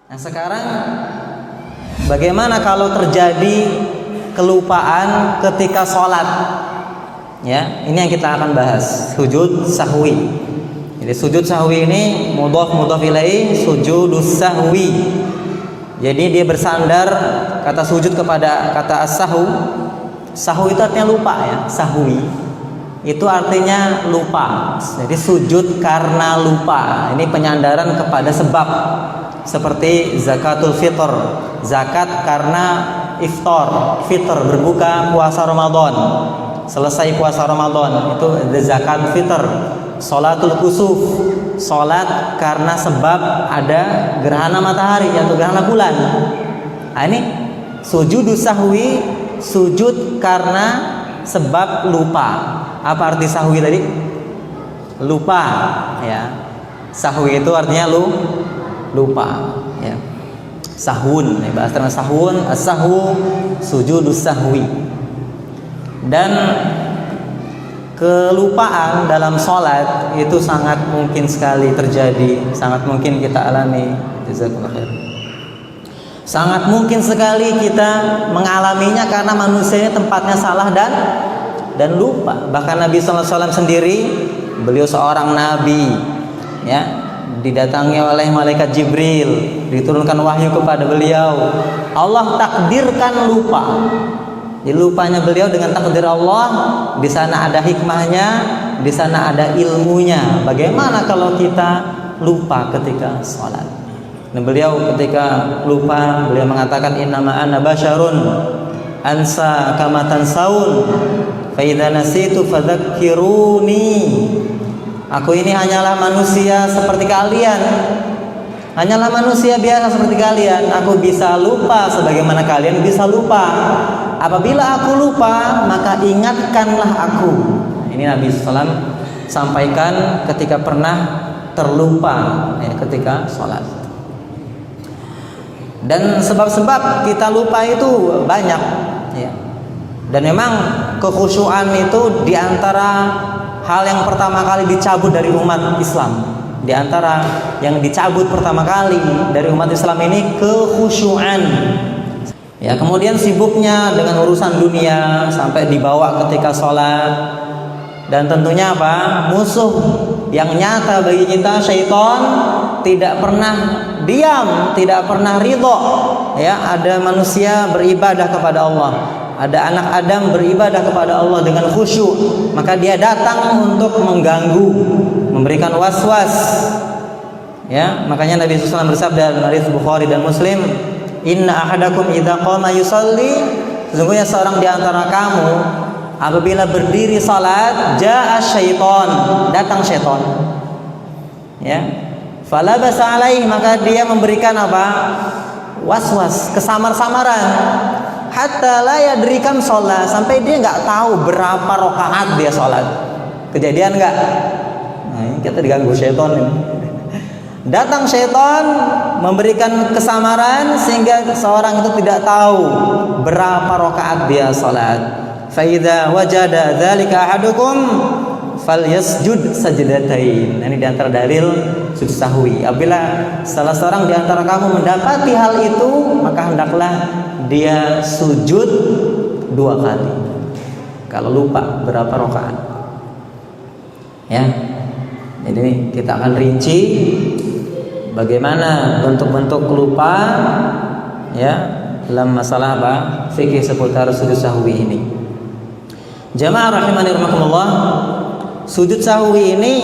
Nah sekarang bagaimana kalau terjadi kelupaan ketika sholat? Ya, ini yang kita akan bahas, sujud sahwi. Jadi sujud sahwi ini mudhaf ilaih, sujudus sahwi. Jadi dia bersandar kata sujud kepada kata as-sahwu. Sahwu itu artinya lupa ya, sahwi itu artinya lupa. Jadi sujud karena lupa. Ini penyandaran kepada sebab. Seperti zakatul fitr, zakat karena iftar, fitr berbuka puasa Ramadan. Selesai puasa Ramadan itu zakat fitr. Salatul kusuf, salat karena sebab ada gerhana matahari atau gerhana bulan. Nah, ini sujudus sahwi, sujud karena sebab lupa. Apa arti sahwi tadi? Lupa ya. Sahwi itu artinya lupa ya. Sahun ya, bahasa sahun, as-sahwu sujudus sahwi. Dan kelupaan dalam sholat itu sangat mungkin sekali terjadi, sangat mungkin kita alami. Jazakumullah khair. Sangat mungkin sekali kita mengalaminya karena manusia ini tempatnya salah dan lupa. Bahkan Nabi SAW sendiri, beliau seorang nabi ya, didatangi oleh malaikat Jibril, diturunkan wahyu kepada beliau. Allah takdirkan lupa. Jadi lupanya beliau dengan takdir Allah, di sana ada hikmahnya, di sana ada ilmunya. Bagaimana kalau kita lupa ketika sholat? Dan beliau ketika lupa, beliau mengatakan innama ana basyarun ansa kama tansaun fa idza nasitu fadzakkiruni. Aku ini hanyalah manusia seperti kalian. Hanyalah manusia biasa seperti kalian. Aku bisa lupa sebagaimana kalian bisa lupa. Apabila aku lupa, maka ingatkanlah aku. Ini Nabi SAW sampaikan ketika pernah terlupa ya, ketika sholat. Dan sebab-sebab kita lupa itu banyak ya. Dan memang kekhusyuan itu diantara hal yang pertama kali dicabut dari umat Islam. Di antara yang dicabut pertama kali dari umat Islam ini kekhusyuan. Ya, kemudian sibuknya dengan urusan dunia sampai dibawa ketika sholat. Dan tentunya apa? Musuh yang nyata bagi kita, syaitan, tidak pernah diam, tidak pernah ridho. Ya, ada manusia beribadah kepada Allah, ada anak Adam beribadah kepada Allah dengan khusyuk, maka dia datang untuk mengganggu, memberikan was-was. Ya, makanya Nabi SAW bersabda dalam hadis Bukhari dan Muslim, inna ahadakum idza qama yusalli, sesungguhnya seorang di antara kamu apabila berdiri salat, jaa syaitan, datang syaitan. Ya. Falabasa alaih, maka dia memberikan apa? Was-was, kesamar-samaran. Hatta la yadrikam sholat, sampai dia nggak tahu berapa rakaat dia sholat. Kejadian nggak? Nah, ini kita diganggu syaitan ini. Datang syaitan memberikan kesamaran sehingga seorang itu tidak tahu berapa rakaat dia salat. Fa idza wajada dzalika ahadukum falyasjud sajdatain. Ini di antara dalil sujud sahwi. Apabila salah seorang di antara kamu mendapati hal itu, maka hendaklah dia sujud 2 kali. Kalau lupa berapa rakaat. Ya. Jadi kita akan rinci bagaimana bentuk-bentuk lupa ya dalam masalah apa? Fikih seputar sujud sahwi ini. Jamaah rahimani rahimakumullah, sujud sahwi ini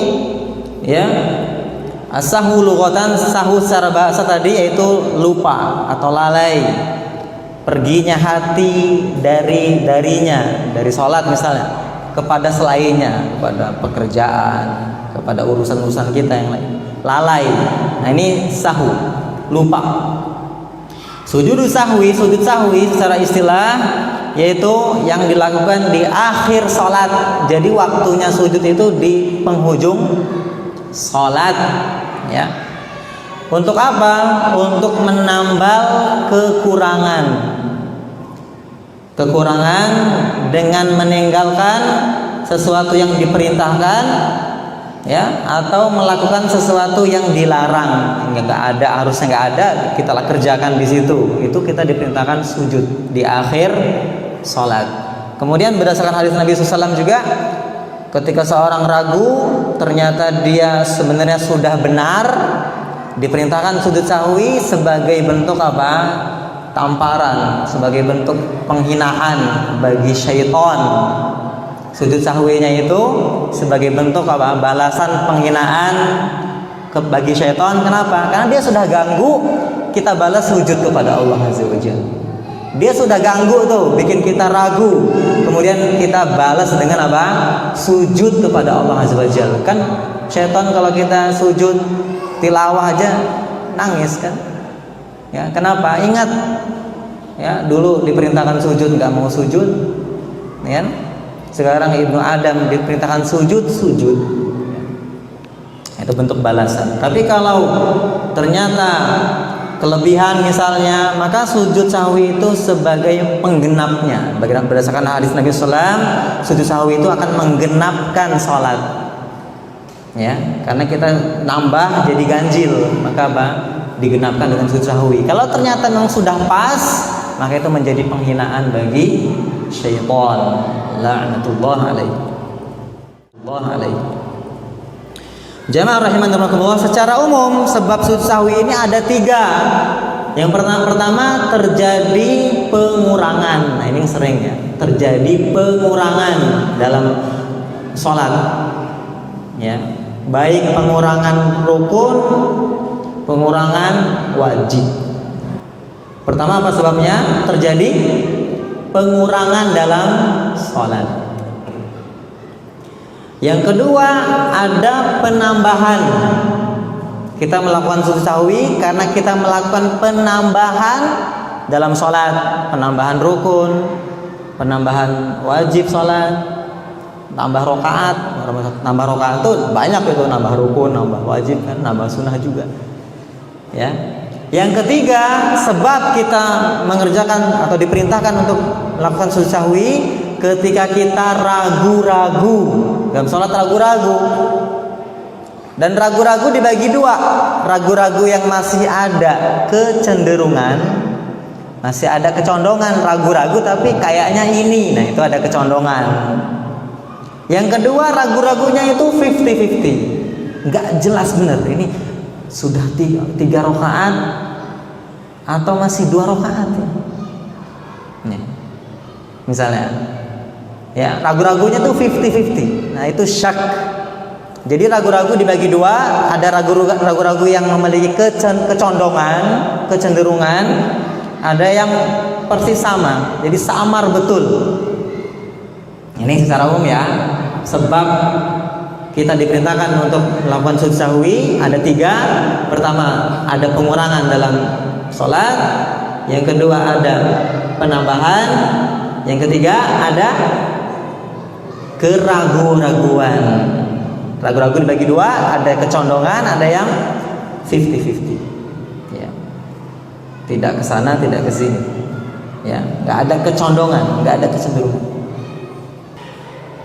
ya, as-sahwu lughatan, sahwu secara bahasa tadi yaitu lupa atau lalai, perginya hati darinya, dari sholat misalnya kepada selainnya, kepada pekerjaan, kepada urusan-urusan kita yang lain, lalai. Nah ini sahwu, lupa. Sujud sahwi secara istilah yaitu yang dilakukan di akhir sholat. Jadi waktunya sujud itu di penghujung sholat ya. Untuk apa? Untuk menambal kekurangan dengan meninggalkan sesuatu yang diperintahkan, ya, atau melakukan sesuatu yang dilarang, nggak ada, harusnya nggak ada, kita kerjakan di situ, itu kita diperintahkan sujud di akhir sholat. Kemudian berdasarkan hadis Nabi SAW juga, ketika seorang ragu ternyata dia sebenarnya sudah benar, diperintahkan sujud sahwi sebagai bentuk apa? Tamparan, sebagai bentuk penghinaan bagi syaitan. Sujud sahwinya itu sebagai bentuk apa? Balasan penghinaan bagi syaitan. Kenapa? Karena dia sudah ganggu, kita balas sujud kepada Allah Azza wa Jalla. Dia sudah ganggu tuh, bikin kita ragu, kemudian kita balas dengan apa? Sujud kepada Allah Azza wa Jalla. Kan syaitan kalau kita sujud tilawah aja nangis kan? Ya, kenapa? Ingat, ya, dulu diperintahkan sujud nggak mau sujud, ya kan? Sekarang Ibnu Adam diperintahkan sujud. Itu bentuk balasan. Tapi kalau ternyata kelebihan misalnya, maka sujud sahwi itu sebagai penggenapnya. Berdasarkan hadis Nabi SAW, sujud sahwi itu akan menggenapkan sholat. Ya, karena kita nambah jadi ganjil, maka apa? Digenapkan dengan sujud sahwi. Kalau ternyata memang sudah pas, maka itu menjadi penghinaan bagi syaitan. La'natullah alaihi. Allah alaihi. Jamaah rahimanirrahimakumullah, secara umum sebab sujud sahwi ini ada 3. Yang pertama terjadi pengurangan. Nah, ini yang sering ya, terjadi pengurangan dalam sholat. Ya, baik pengurangan rukun, pengurangan wajib. Pertama apa sebabnya? Terjadi pengurangan dalam sholat. Yang kedua ada penambahan. Kita melakukan sujud sahwi karena kita melakukan penambahan dalam sholat, penambahan rukun, penambahan wajib sholat, nambah rokaat. Nambah rokaat itu banyak, itu nambah rukun, nambah wajib kan, nambah sunnah juga. Ya. Yang ketiga, sebab kita mengerjakan atau diperintahkan untuk melakukan sujud sahwi ketika kita ragu-ragu dalam sholat, ragu-ragu. Dan ragu-ragu dibagi 2. Ragu-ragu yang masih ada kecenderungan, masih ada kecondongan, ragu-ragu tapi kayaknya ini, nah itu ada kecondongan. Yang kedua, ragu-ragunya itu 50-50, nggak jelas benar ini sudah 3 rakaat atau masih 2 rakaat ya. Nih, misalnya ya, ragu-ragunya tuh 50-50. Nah itu syak. Jadi ragu-ragu dibagi 2. Ada ragu-ragu yang memiliki kecondongan, kecenderungan. Ada yang persis sama, jadi samar betul. Ini secara umum ya, sebab kita diperintahkan untuk melakukan sujud sahwi ada 3. Pertama, ada pengurangan dalam sholat. Yang kedua ada penambahan. Yang ketiga ada keraguan-raguan. Ragu-ragu dibagi 2, ada kecondongan, ada yang 50-50. Ya. Tidak ke sana, tidak ke sini. Ya, nggak ada kecondongan, nggak ada kecenderungan.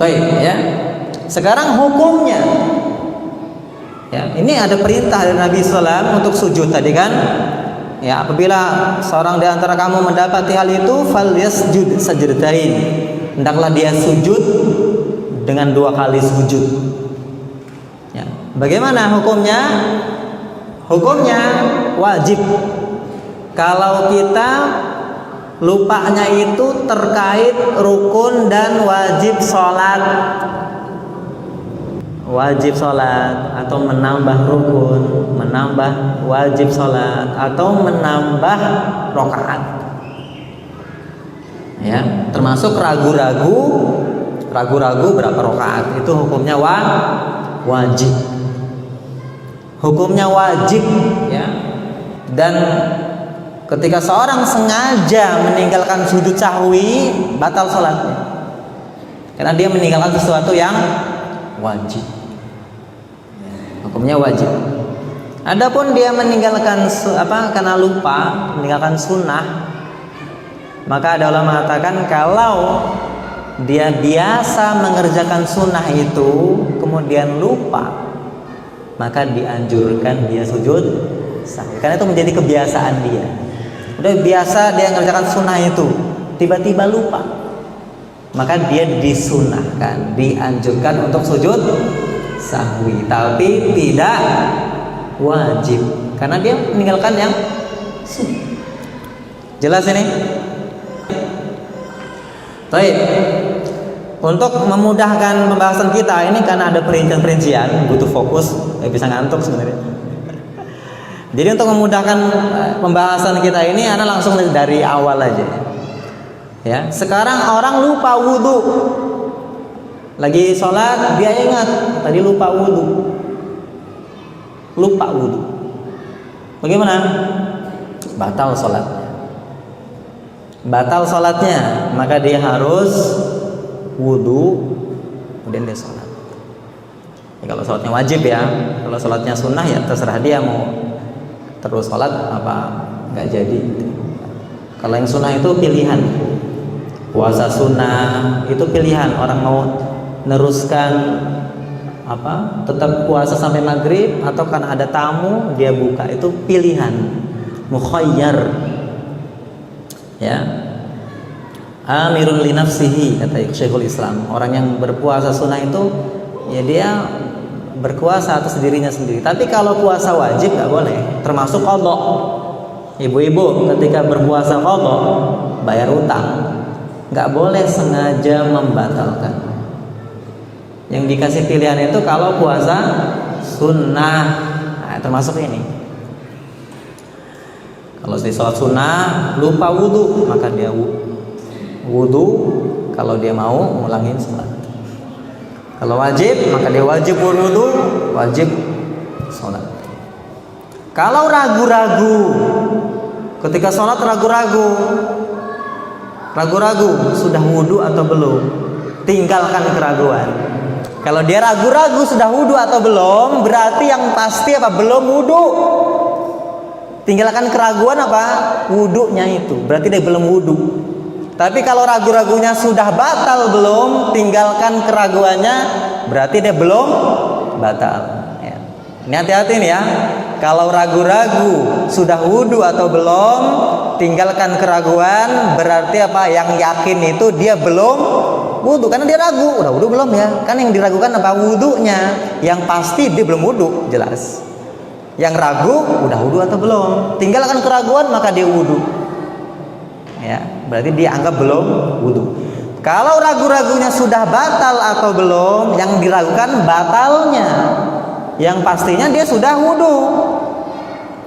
Baik, ya. Sekarang hukumnya, ya, ini ada perintah dari Nabi SAW untuk sujud tadi kan, ya, apabila seorang di antara kamu mendapati hal itu, falyasjud sajdatain, hendaklah dia sujud dengan 2 kali sujud. Ya, bagaimana hukumnya? Hukumnya wajib. Kalau kita lupanya itu terkait rukun dan wajib sholat. Wajib sholat atau menambah rukun, menambah wajib sholat atau menambah rokaat, ya, termasuk ragu-ragu berapa rokaat, itu hukumnya wajib. Hukumnya wajib, ya. Dan ketika seorang sengaja meninggalkan sujud sahwi, batal sholatnya, karena dia meninggalkan sesuatu yang wajib. Hukumnya wajib. Adapun dia meninggalkan karena lupa, meninggalkan sunnah, maka ada ulama mengatakan kalau dia biasa mengerjakan sunnah itu kemudian lupa, maka dianjurkan dia sujud sahwi. Karena itu menjadi kebiasaan dia. Udah biasa dia ngerjakan sunnah itu, tiba-tiba lupa, maka dia disunahkan, dianjurkan untuk sujud sahwi, tapi tidak wajib karena dia meninggalkan yang sunnah. Jelas ini? Baik. Untuk memudahkan pembahasan kita ini karena ada perincian-perincian, butuh fokus, bisa ngantuk sebenarnya. Jadi untuk memudahkan pembahasan kita ini, ana langsung dari awal aja. Ya, sekarang orang lupa wudu. Lagi sholat dia ingat tadi lupa wudu. Lupa wudu. Bagaimana? Batal sholatnya. Batal sholatnya, maka dia harus wudu, kemudian dia sholat. Ya, kalau sholatnya wajib ya, kalau sholatnya sunnah ya terserah dia mau terus sholat apa nggak jadi. Kalau yang sunnah itu pilihan, puasa sunnah itu pilihan, orang mau neruskan apa tetap puasa sampai maghrib atau karena ada tamu dia buka, itu pilihan, mukhayyar. Ya, amirun li nafsihi kata Syekhul Islam. Orang yang berpuasa sunnah itu ya dia berkuasa atas dirinya sendiri. Tapi kalau puasa wajib nggak boleh, termasuk qadha. Ibu-ibu ketika berpuasa qadha, bayar utang, nggak boleh sengaja membatalkan. Yang dikasih pilihan itu kalau puasa sunnah, nah, termasuk ini. Kalau di sholat sunnah lupa wudu, maka dia wudu. Kalau dia mau ngulangin sholat. Kalau wajib, maka dia wajib wudu, wajib sholat. Kalau ragu-ragu, ketika sholat ragu-ragu sudah wudu atau belum, tinggalkan keraguan. Kalau dia ragu-ragu sudah wudu atau belum, berarti yang pasti apa? Belum wudu. Tinggalkan keraguan apa? Wudunya itu. Berarti dia belum wudu. Tapi kalau ragu-ragunya sudah batal belum, tinggalkan keraguannya, berarti dia belum batal. Ya. Ini hati-hati nih ya. Kalau ragu-ragu sudah wudu atau belum, tinggalkan keraguan, berarti apa? Yang yakin itu dia belum wudu. Karena dia ragu, udah wudu belum ya? Kan yang diragukan apa? Wudunya. Yang pasti dia belum wudu, jelas. Yang ragu udah wudu atau belum, tinggalkan keraguan maka dia wudu. Ya, berarti dia anggap belum wudu. Kalau ragu-ragunya sudah batal atau belum, yang diragukan batalnya. Yang pastinya dia sudah wudu.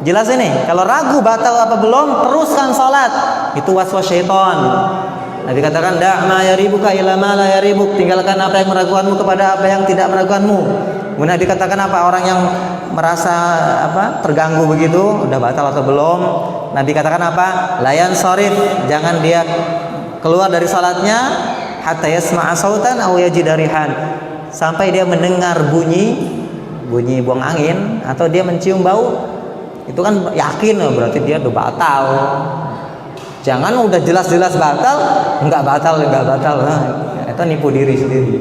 Jelas ini. Kalau ragu batal apa belum, teruskan sholat. Itu waswas syaitan. Nabi katakan da' ma yaribuka ila ma la yaribuk, tinggalkan apa yang meragukanmu kepada apa yang tidak meragukanmu. Kemudian dikatakan apa? Orang yang merasa apa terganggu begitu, udah batal atau belum? Nabi katakan apa? Layan sorif, jangan dia keluar dari salatnya hatta yasma'a sautan aw yajida rihan, sampai dia mendengar bunyi buang angin atau dia mencium bau. Itu kan yakin, berarti dia udah batal. Jangan udah jelas-jelas batal, enggak batal. Nah, itu nipu diri sendiri.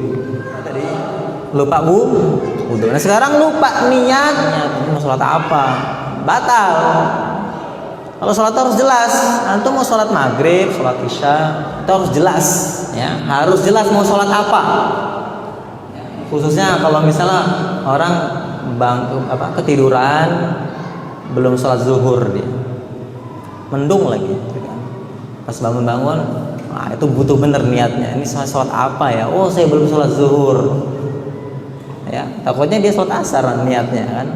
Tadi lupa wudu. Nah sekarang lupa niatnya, mau sholat apa? Batal. Kalau sholat harus jelas. Antum mau sholat maghrib, sholat isya, itu harus jelas. Ya, harus jelas mau sholat apa. Khususnya kalau misalnya orang ketiduran, belum sholat zuhur dia, mendung lagi. Pas bangun-bangun, nah itu butuh bener niatnya. Ini sholat apa ya? Oh saya belum sholat zuhur. Ya, takutnya dia sholat asar niatnya kan.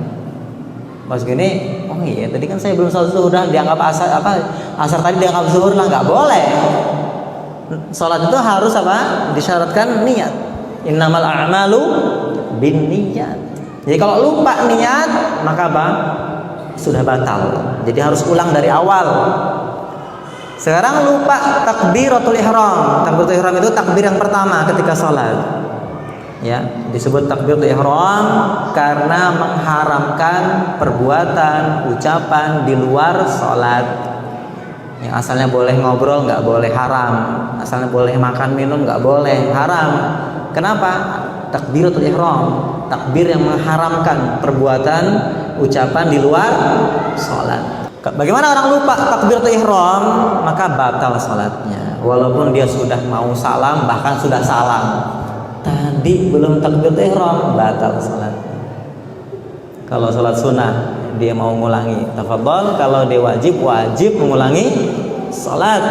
Pas gini, oh iya tadi kan saya belum sholat zuhur, dah dianggap asar asar tadi dianggap zuhur lah, nggak boleh. Sholat itu harus apa? Disyaratkan niat. Innamal a'malu binniyat. Jadi kalau lupa niat maka apa? Sudah batal. Jadi harus ulang dari awal. Sekarang lupa takbiratul ihram. Takbiratul ihram itu takbir yang pertama ketika sholat. Ya, disebut takbiratul ihram karena mengharamkan perbuatan, ucapan di luar sholat. Yang asalnya boleh ngobrol nggak boleh, haram. Asalnya boleh makan minum nggak boleh, haram. Kenapa? takbiratul ihram, takbir yang mengharamkan perbuatan ucapan di luar sholat. Bagaimana orang lupa takbiratul ihram, maka batal sholatnya. Walaupun dia sudah mau salam, bahkan sudah salam, tadi belum takbiratul ihram, batal sholatnya. Kalau sholat sunnah dia mau ngulangi, tafadhol. Kalau dia wajib mengulangi sholat.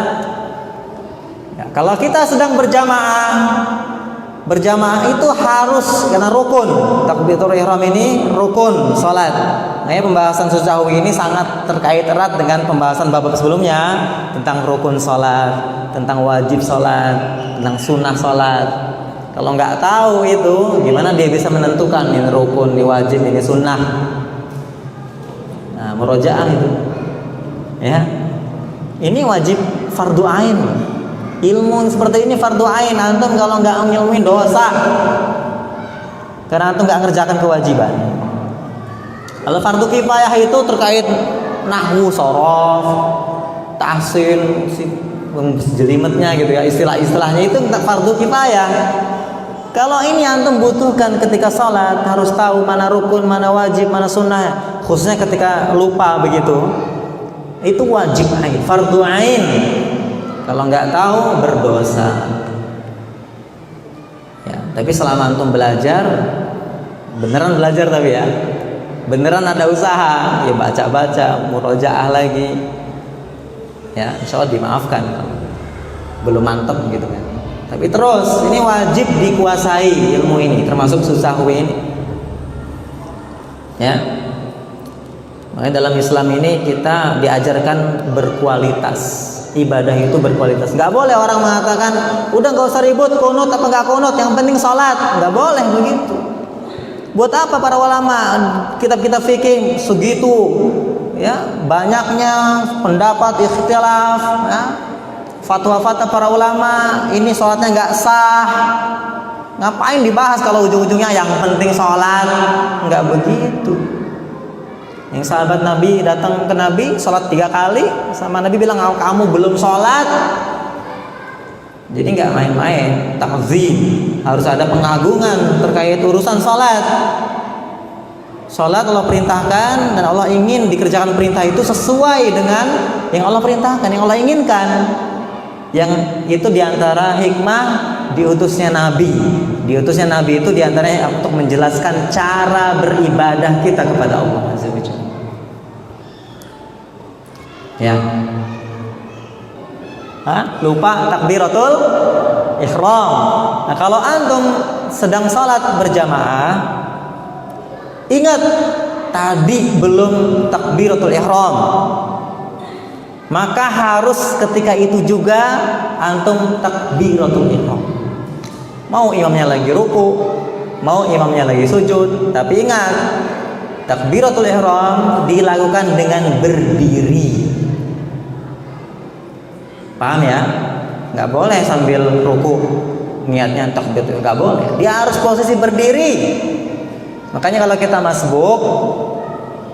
Ya, kalau kita sedang berjamaah itu harus, karena rukun. Takbiratul ihram ini rukun salat. Nah, pembahasan sahwi ini sangat terkait erat dengan pembahasan bab sebelumnya tentang rukun salat, tentang wajib salat, tentang sunnah salat. Kalau nggak tahu itu, gimana dia bisa menentukan ini rukun, ini wajib, ini sunnah? Nah, murojaah itu. Ya. Ini wajib fardu ain. Ilmu seperti ini fardu ain. Antum kalau nggak ngilmuin dosa, karena antum nggak ngerjakan kewajiban. Kalau fardu kifayah itu terkait nahwu, sorof, tahsin, jelimetnya gitu ya, istilah-istilahnya itu fardu kifayah. Kalau ini antum butuhkan ketika sholat, harus tahu mana rukun, mana wajib, mana sunnah, khususnya ketika lupa begitu, itu wajib ain, fardu ain. Kalau nggak tahu berdosa. Ya, tapi selama antum belajar, beneran belajar tapi ya, beneran ada usaha, ya baca-baca, murojaah lagi, ya insya Allah dimaafkan. Belum mantep gitu kan. Tapi terus, ini wajib dikuasai ilmu ini, termasuk sahwi ini. Ya, makanya dalam Islam ini kita diajarkan berkualitas. Ibadah itu berkualitas. Nggak boleh orang mengatakan udah nggak usah ribut kunut apa nggak kunut, yang penting sholat. Nggak boleh begitu. Buat apa para ulama kitab-kitab fikih segitu ya banyaknya pendapat ikhtilaf ya, fatwa-fatwa para ulama ini sholatnya nggak sah. Ngapain dibahas kalau ujung-ujungnya yang penting sholat? Nggak begitu. Yang sahabat Nabi datang ke Nabi sholat 3 kali, sama Nabi bilang kamu belum sholat. Jadi nggak main-main, takzim, harus ada pengagungan terkait urusan sholat. Sholat Allah perintahkan dan Allah ingin dikerjakan perintah itu sesuai dengan yang Allah perintahkan, yang Allah inginkan. Yang itu diantara hikmah diutusnya Nabi. Diutusnya Nabi itu diantaranya untuk menjelaskan cara beribadah kita kepada Allah Azza wa Jalla. Ya. Lupa takbiratul ihram. Nah, kalau antum sedang salat berjamaah, ingat tadi belum takbiratul ihram. Maka harus ketika itu juga antum takbiratul ihram. Mau imamnya lagi ruku, mau imamnya lagi sujud, tapi ingat takbiratul ihram dilakukan dengan berdiri. Paham ya? Nggak boleh sambil ruku niatnya takbiratul, nggak boleh. Dia harus posisi berdiri. Makanya kalau kita masbuk,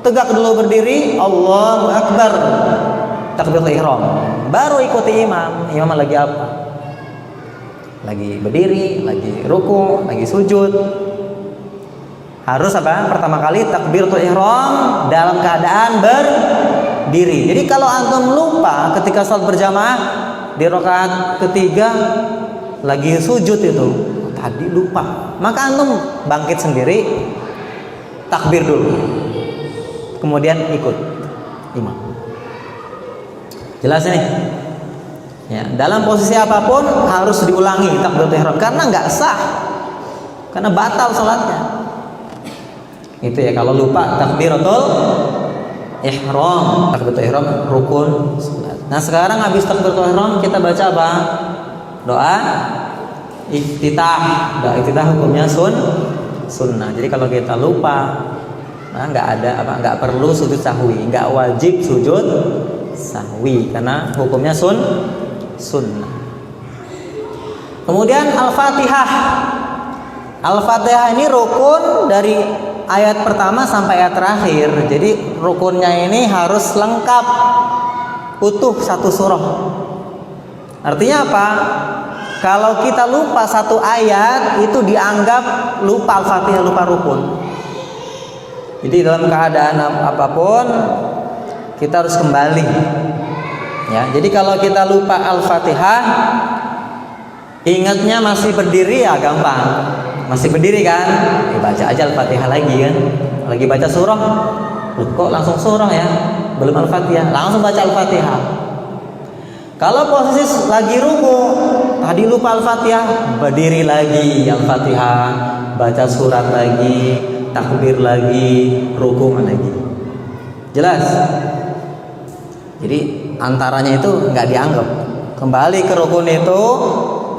tegak dulu berdiri, Allahu Akbar, takbiratul ihram, baru ikuti imam. Imam lagi apa? Lagi berdiri, lagi ruku, lagi sujud. Harus apa? Pertama kali takbiratul ihram dalam keadaan berdiri. Jadi kalau antum lupa ketika salat berjamaah di rakaat ketiga lagi sujud itu, tadi lupa, maka antum bangkit sendiri, takbir dulu, kemudian ikut imam. Jelas nih? Ya, dalam posisi apapun harus diulangi takbiratul ihram karena nggak sah, karena batal salatnya. Itu ya kalau lupa takbiratul ihram. Takbiratul ihram rukun salat. Nah, sekarang habis takbiratul ihram kita baca apa? Doa iftitah. Doa iftitah hukumnya sunnah. Jadi kalau kita lupa, nah nggak perlu sujud sahwi, nggak wajib sujud sahwi karena hukumnya sunnah. Kemudian Al-Fatihah. Al-Fatihah ini rukun dari ayat pertama sampai ayat terakhir. Jadi rukunnya ini harus lengkap, utuh satu surah. Artinya apa? kalau kita lupa satu ayat itu dianggap lupa Al-Fatihah, lupa rukun. Jadi dalam keadaan apapun kita harus kembali. Ya, jadi kalau kita lupa Al-Fatihah, ingatnya masih berdiri ya gampang. Masih berdiri kan? Baca aja Al-Fatihah lagi kan. Lagi baca surah, kok langsung surah ya? Belum Al-Fatihah, langsung baca Al-Fatihah. Kalau posisi lagi ruku, tadi lupa Al-Fatihah, berdiri lagi Al-Fatihah, baca surat lagi, takbir lagi, ruku lagi. Jelas? Jadi antaranya itu nggak dianggap. Kembali ke rukun itu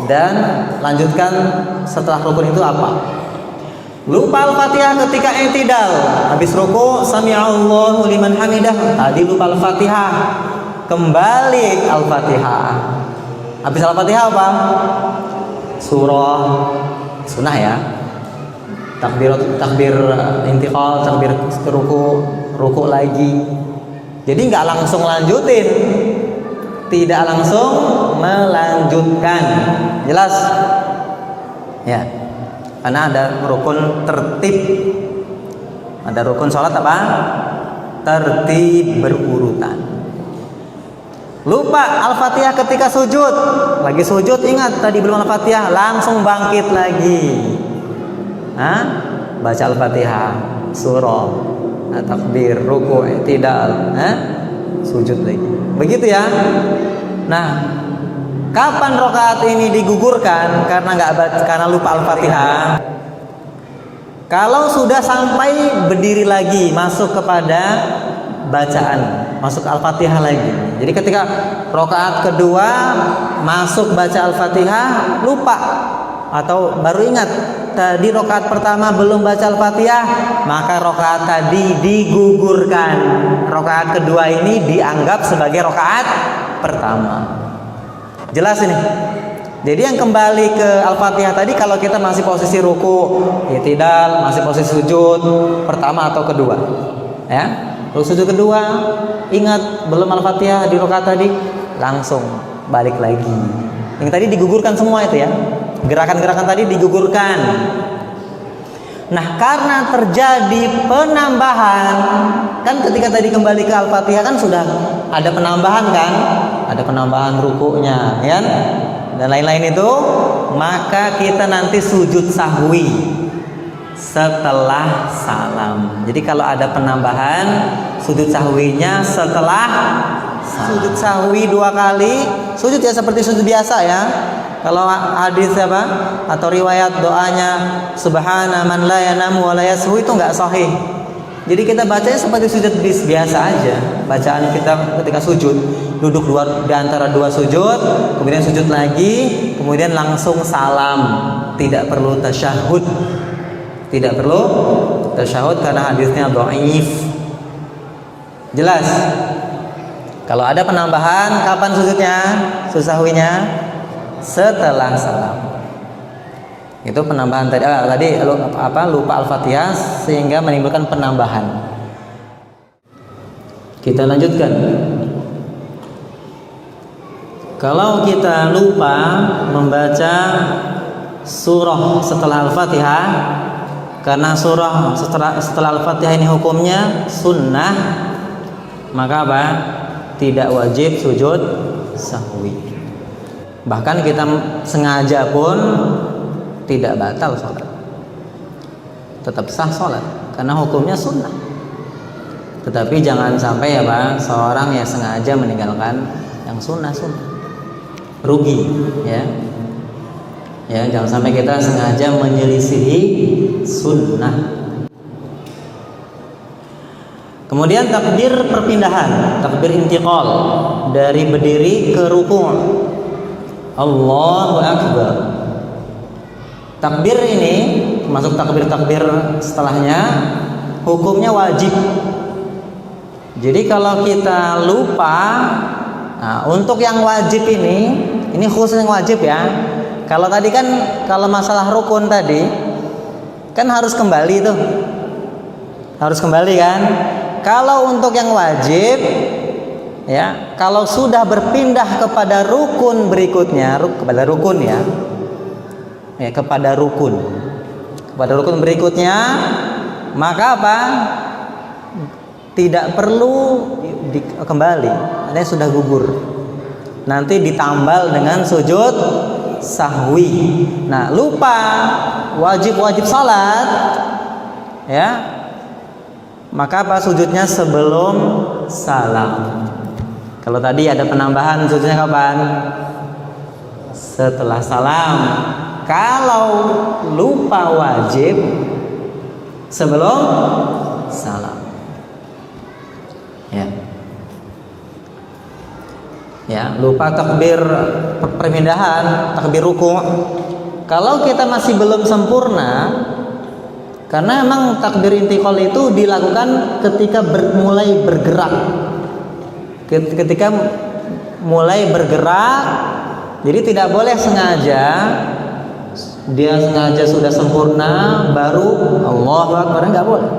dan lanjutkan setelah rukun itu apa? Lupa Al-Fatihah ketika i'tidal, habis ruku sami'allahu liman hamidah, tadi lupa Al-Fatihah, kembali Al-Fatihah. Habis Al-Fatihah apa? Surah, sunnah ya. Takbir intiqal, takbir ruku lagi. Jadi nggak langsung lanjutin, tidak langsung melanjutkan. Jelas? Ya. Karena ada rukun tertib. Ada rukun sholat apa? Tertib berurutan. Lupa Al-Fatihah ketika sujud. Lagi sujud ingat tadi belum Al-Fatihah, langsung bangkit lagi. Baca Al-Fatihah, surah, takbir, ruku, i'tidal, sujud lagi. Begitu ya. Nah, kapan rakaat ini digugurkan karena lupa Al-Fatihah? Kalau sudah sampai berdiri lagi, masuk kepada bacaan, masuk Al-Fatihah lagi. Jadi ketika rakaat kedua masuk baca Al-Fatihah, lupa atau baru ingat tadi rakaat pertama belum baca Al-Fatihah, maka rakaat tadi digugurkan. Rakaat kedua ini dianggap sebagai rakaat pertama. Jelas ini. Jadi yang kembali ke Al-Fatihah tadi kalau kita masih posisi ruku, i'tidal, masih posisi sujud pertama atau kedua. Ya. Terus sujud kedua, ingat belum Al-Fatihah di rakaat tadi, langsung balik lagi. Yang tadi digugurkan semua itu ya. Gerakan-gerakan tadi digugurkan. Nah, karena terjadi penambahan, kan ketika tadi kembali ke Al-Fatihah kan sudah ada penambahan kan? Ada penambahan rukunya, ya. Dan lain-lain itu, maka kita nanti sujud sahwi setelah salam. Jadi kalau ada penambahan, sujud sahwinya setelah salam. Sujud sahwi 2 kali, sujud ya seperti sujud biasa ya. Kalau hadis apa atau riwayat doanya subhana man la yanamu wa la yashu itu enggak sahih. Jadi kita bacanya seperti sujud biasa aja. Bacaan kita ketika sujud, duduk di antara 2 sujud, kemudian sujud lagi, kemudian langsung salam. Tidak perlu tasyahud. Tidak perlu tasyahud karena hadisnya dhaif. Jelas? Kalau ada penambahan, kapan sujudnya? Sujud sahwinya setelah salam. Itu penambahan tadi lupa Al-Fatihah sehingga menimbulkan penambahan. Kita lanjutkan. Kalau kita lupa membaca surah setelah Al-Fatihah, karena surah setelah Al-Fatihah ini hukumnya sunnah, maka apa? Tidak wajib sujud sahwi. Bahkan kita sengaja pun tidak batal sholat, tetap sah sholat karena hukumnya sunnah. Tetapi jangan sampai seorang yang sengaja meninggalkan yang sunnah rugi ya jangan sampai kita sengaja menyelisihi sunnah. Kemudian takbir perpindahan, takbir intiqal dari berdiri ke ruku'. Allahu Akbar. Takbir ini termasuk takbir-takbir setelahnya hukumnya wajib. Jadi kalau kita lupa, untuk yang wajib ini khusus yang wajib ya. Kalau tadi kan kalau masalah rukun tadi kan harus kembali tuh. Harus kembali kan? Kalau untuk yang wajib ya, kalau sudah berpindah kepada rukun berikutnya, kepada rukun ya, kepada rukun berikutnya, maka apa? Tidak perlu kembali, ini sudah gugur. Nanti ditambal dengan sujud sahwi. Nah, lupa wajib salat, ya, maka apa? Sujudnya sebelum salam. Kalau tadi ada penambahan, sujudnya kapan? Setelah salam. Kalau lupa wajib sebelum salam. Ya, lupa takbir perpindahan, takbir ruku'. Kalau kita masih belum sempurna, karena memang takbir intiqal itu dilakukan ketika mulai bergerak. Ketika mulai bergerak, jadi tidak boleh sengaja dia sengaja sudah sempurna baru Allahu Akbar, nggak boleh.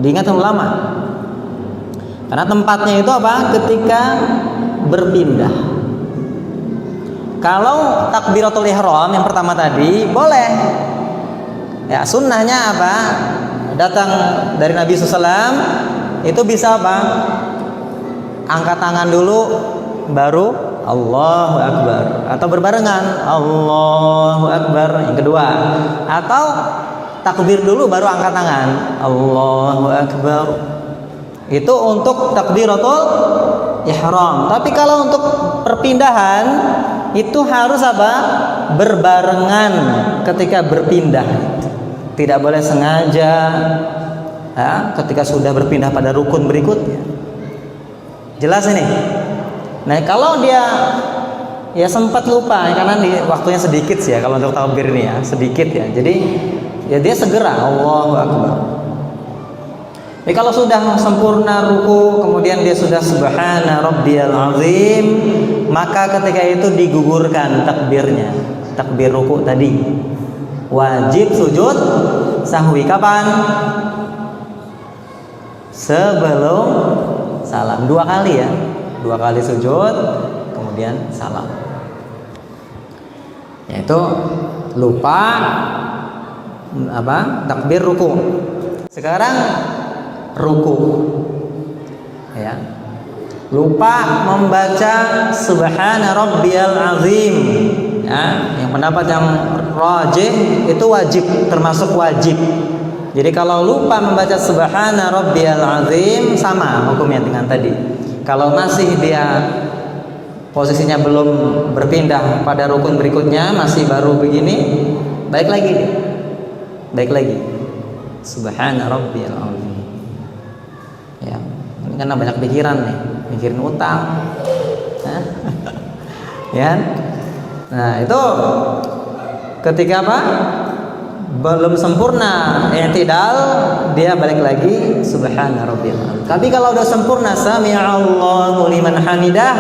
Diingat ulama. Karena tempatnya itu apa? Ketika berpindah. Kalau takbiratul ihram yang pertama tadi boleh. Ya, sunnahnya apa? Datang dari Nabi SAW itu bisa apa? Angkat tangan dulu baru Allahu Akbar, atau berbarengan Allahu Akbar yang kedua, atau takbir dulu baru angkat tangan Allahu Akbar. Itu untuk takbiratul ihram. Tapi kalau untuk perpindahan itu harus apa? Berbarengan ketika berpindah. Tidak boleh sengaja ya, ketika sudah berpindah pada rukun berikutnya. Jelas ini? Nah, kalau dia ya sempat lupa karena waktunya sedikit sih ya, kalau untuk takbir ini ya, sedikit ya. Jadi ya dia segera Allahu Akbar. Jadi kalau sudah sempurna ruku, kemudian dia sudah subhana rabbiyal azim, maka ketika itu digugurkan takbirnya, takbir ruku tadi. Wajib sujud sahwi kapan? Sebelum salam, 2 kali ya. 2 kali sujud, kemudian salam. Yaitu lupa apa? Takbir ruku. Sekarang ruku, ya, lupa membaca subhana rabbiyal azim, ya, yang pendapat yang rajih itu wajib, termasuk wajib. Jadi kalau lupa membaca subhana rabbiyal azim sama hukumnya dengan tadi. Kalau masih dia posisinya belum berpindah pada rukun berikutnya, masih baru begini, baik lagi subhana rabbiyal azim. Ya, ini karena banyak pikiran nih, mikirin utang, ya. Nah, itu ketika apa? Belum sempurna i'tidal, dia balik lagi subhana rabbiyal azim. Tapi kalau udah sempurna sami'allahu liman hamidah,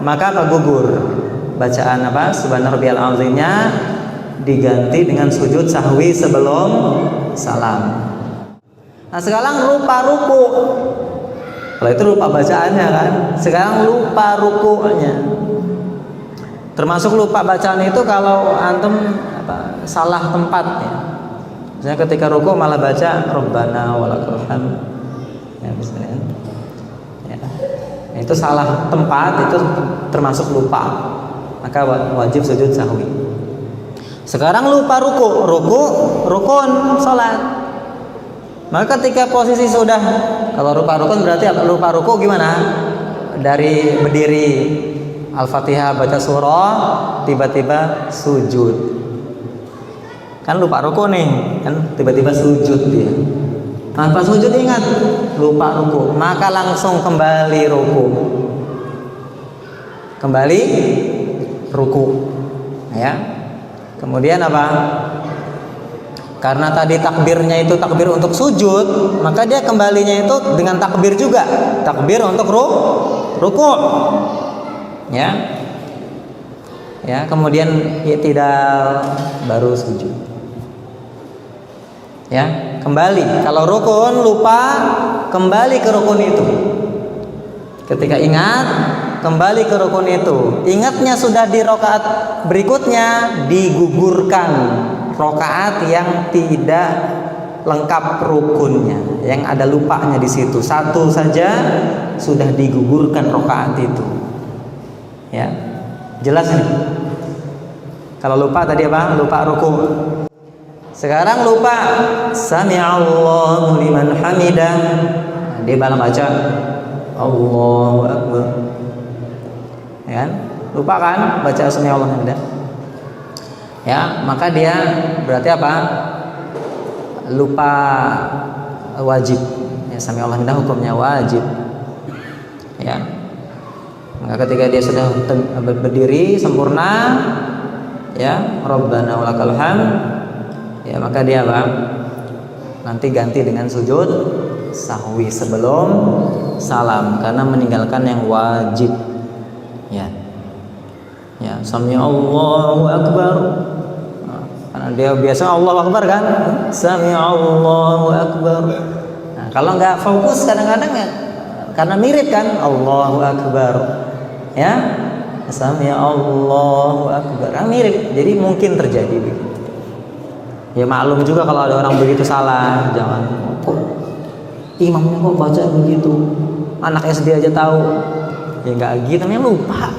maka apa? Gugur bacaan apa? Subhana rabbiyal azimnya diganti dengan sujud sahwi sebelum salam. Nah, sekarang lupa ruku. Kalau itu lupa bacaannya kan. Sekarang lupa rukunya. Termasuk lupa bacaan itu kalau antum salah tempatnya. Misalnya ketika ruku malah baca Rabbana walakal hamd. Ya, misalnya. Ya. Itu salah tempat, itu termasuk lupa. Maka wajib sujud sahwi. Sekarang lupa ruku. Rukun salat. Maka ketika posisi sudah, kalau lupa rukun berarti lupa ruku gimana? Dari berdiri Al-Fatihah baca surah, tiba-tiba sujud. Kan lupa ruku nih, kan tiba-tiba sujud dia. Tanpa sujud ingat, lupa ruku, maka langsung kembali ruku. Kembali ruku. Ya. Kemudian apa? Karena tadi takbirnya itu takbir untuk sujud, maka dia kembalinya itu dengan takbir juga, takbir untuk ruku, ya, ya. Kemudian i'tidal baru sujud, ya. Kembali. Kalau rukun lupa, kembali ke rukun itu. Ketika ingat, kembali ke rukun itu. Ingatnya sudah di rakaat berikutnya, digugurkan rakaat yang tidak lengkap rukunnya, yang ada lupanya di situ. Satu saja sudah digugurkan rakaat itu. Ya. Jelas nih. Kalau lupa tadi apa? Lupa ruku. Sekarang lupa Sami'allahu liman hamidah. Dia malah baca Allahu Akbar. Ya kan? Lupa kan baca Sami'allahu liman hamidah. Ya, maka dia berarti apa? Lupa wajib. Ya, Sami'allahu liman hamidah hukumnya wajib. Ya. Maka ketika dia sudah berdiri sempurna, ya, Rabbana walakal hamd, ya, maka dia apa? Nanti ganti dengan sujud sahwi sebelum salam karena meninggalkan yang wajib. Ya. Ya, Sami'allahu akbar. Karena dia biasa Allahu akbar kan? Sami'allahu akbar. Nah, kalau nggak fokus kadang-kadang ya karena mirip kan Allahu akbar. Ya. Sami'allahu akbar. Mirip. Jadi mungkin terjadi begitu. Ya maklum juga kalau ada orang begitu salah, jangan kok imamnya kok baca begitu. Anak SD aja tahu. Ya enggak gitu, namanya lupa.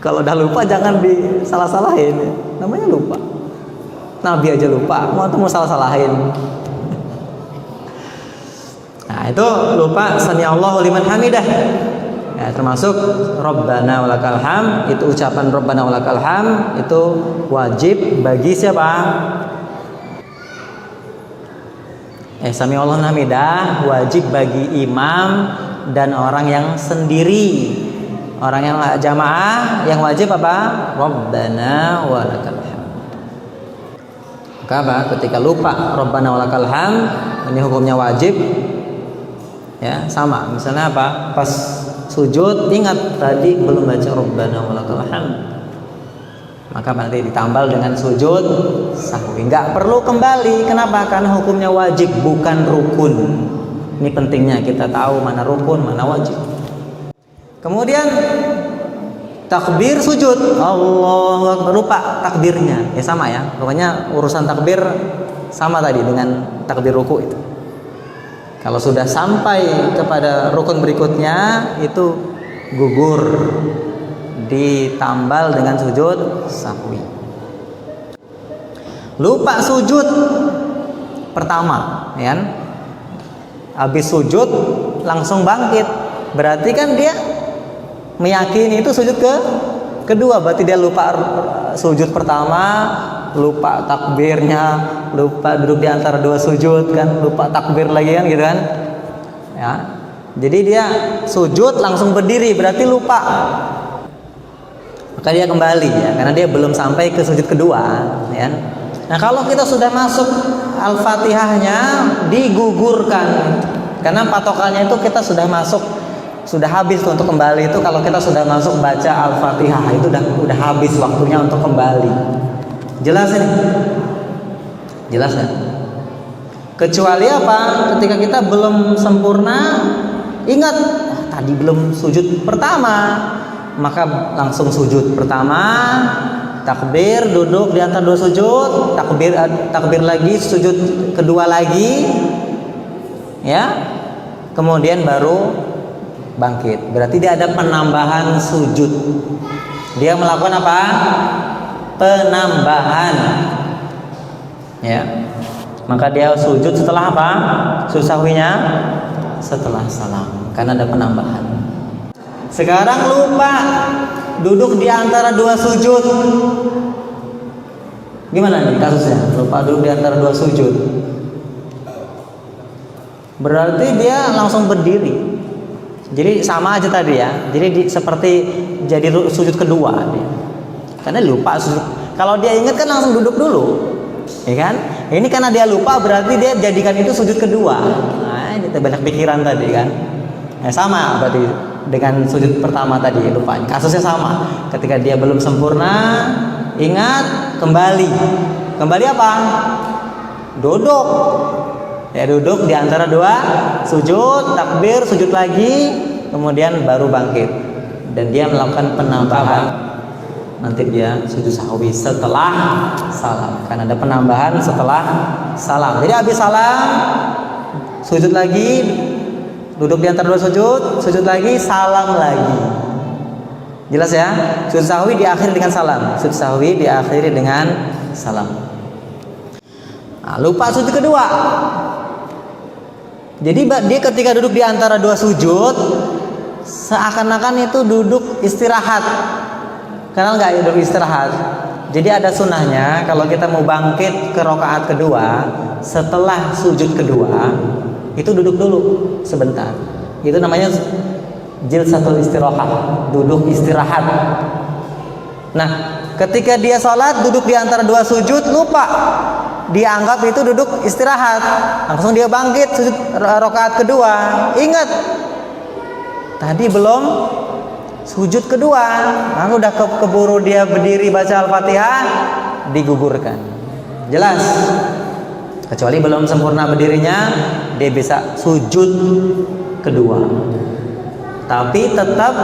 Kalau udah lupa jangan disalah-salahin. Namanya lupa. Nabi aja lupa, mau salah-salahin. Nah, itu lupa Sami'allahu liman hamidah. Ya, termasuk Rabbana walakal hamd, itu ucapan Rabbana walakal hamd itu wajib bagi siapa? Sami'allahu liman hamidah wajib bagi imam dan orang yang sendiri. Orang yang jamaah yang wajib apa? Rabbana walakal hamd. Maka apa? Ketika lupa Rabbana walakal hamd, ini hukumnya wajib. Ya, sama. Misalnya apa? Pas sujud ingat tadi belum baca Rabbana walakal hamd, maka nanti ditambal dengan sujud sahwi. Enggak perlu kembali. Kenapa? Karena hukumnya wajib bukan rukun. Ini pentingnya kita tahu mana rukun, mana wajib. Kemudian takbir sujud, Allahu akbar, lupa takbirnya. Ya sama ya. Pokoknya urusan takbir sama tadi dengan takbir ruku itu. Kalau sudah sampai kepada rukun berikutnya itu gugur, ditambal dengan sujud sahwi. Lupa sujud pertama, ya kan? Habis sujud langsung bangkit. Berarti kan dia meyakini itu sujud kedua. Berarti dia lupa sujud pertama, lupa takbirnya, lupa duduk di antara dua sujud kan, lupa takbir lagi kan gitu kan. Ya. Jadi dia sujud langsung berdiri, berarti lupa. Maka dia kembali ya, karena dia belum sampai ke sujud kedua, ya. Nah, kalau kita sudah masuk Al-Fatihahnya digugurkan. Karena patokannya itu kita sudah masuk, sudah habis untuk kembali itu kalau kita sudah masuk baca Al-Fatihah itu udah habis waktunya untuk kembali. Jelas ini? Jelas kan? Kecuali apa? Ketika kita belum sempurna, ingat tadi belum sujud pertama, maka langsung sujud pertama, takbir, duduk di antara dua sujud, takbir lagi, sujud kedua lagi, ya. Kemudian baru bangkit. Berarti dia ada penambahan sujud. Dia melakukan apa? Penambahan. Ya. Maka dia sujud setelah apa? Sujud sahwinya setelah salam. Karena ada penambahan. Sekarang lupa duduk di antara dua sujud. Gimana nih kasusnya? Lupa duduk di antara dua sujud. Berarti dia langsung berdiri. Jadi sama aja tadi ya. Jadi seperti jadi sujud kedua dia. Karena lupa sujud. Kalau dia ingat kan langsung duduk dulu, ya kan? Ini karena dia lupa berarti dia jadikan itu sujud kedua. Nah, ini banyak pikiran tadi kan. Ya, sama berarti dengan sujud pertama tadi lupa. Kasusnya sama. Ketika dia belum sempurna, ingat kembali. Kembali apa? Duduk. Ya, duduk di antara dua sujud, takbir, sujud lagi, kemudian baru bangkit. Dan dia melakukan penambahan. Nanti dia sujud sahwi setelah salam. Karena ada penambahan setelah salam. Jadi habis salam, sujud lagi, duduk di antara dua sujud, sujud lagi, salam lagi. Jelas ya? Sujud sahwi diakhiri dengan salam. Sujud sahwi diakhiri dengan salam. Nah, lupa sujud kedua. Jadi dia ketika duduk di antara dua sujud, seakan-akan itu duduk istirahat. Kenal nggak duduk istirahat? Jadi ada sunnahnya kalau kita mau bangkit ke rakaat kedua, setelah sujud kedua, itu duduk dulu sebentar. Itu namanya jilsatul istirahat, duduk istirahat. Nah, ketika dia sholat duduk di antara dua sujud, lupa, dianggap itu duduk istirahat, langsung dia bangkit sujud rakaat kedua. Ingat, tadi belum sujud kedua, lalu udah keburu dia berdiri baca Al-Fatihah, digugurkan. Jelas? Kecuali belum sempurna berdirinya, dia bisa sujud kedua. Tapi tetap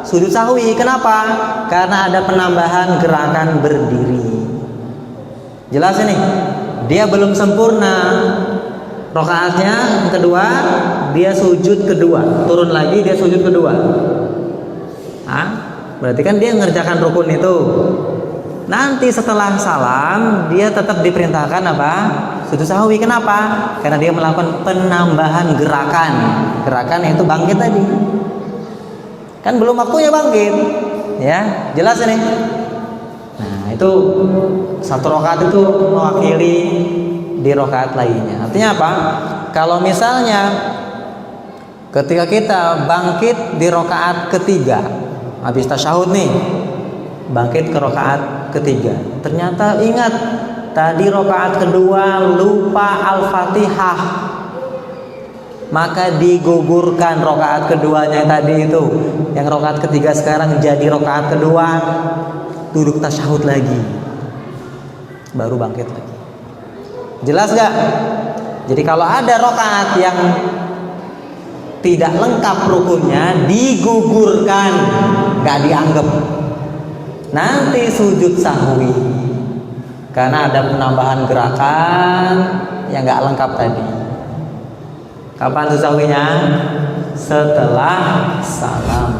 sujud sahwi. Kenapa? Karena ada penambahan gerakan berdiri. Jelas ini? Dia belum sempurna rakaatnya yang kedua, dia sujud kedua, turun lagi dia sujud kedua. Berarti kan dia mengerjakan rukun itu. Nanti setelah salam dia tetap diperintahkan apa? Sujud sahwi. Kenapa? Karena dia melakukan penambahan gerakan. Gerakan yaitu bangkit tadi. Kan belum waktunya bangkit. Ya, jelas ini. Nah, itu satu rakaat itu mewakili di rakaat lainnya. Artinya apa? Kalau misalnya ketika kita bangkit di rakaat ketiga, habis tasyahud nih, bangkit ke rakaat ketiga, ternyata ingat tadi rakaat kedua lupa Al-Fatihah, maka digugurkan rakaat keduanya tadi itu. Yang rakaat ketiga sekarang jadi rakaat kedua, duduk tasyahud lagi, baru bangkit lagi. Jelas gak? Jadi kalau ada rakaat yang tidak lengkap rukunnya, digugurkan, gak dianggap. Nanti sujud sahwi, karena ada penambahan gerakan yang gak lengkap tadi. Kapan sujud sahwinya? Setelah salam.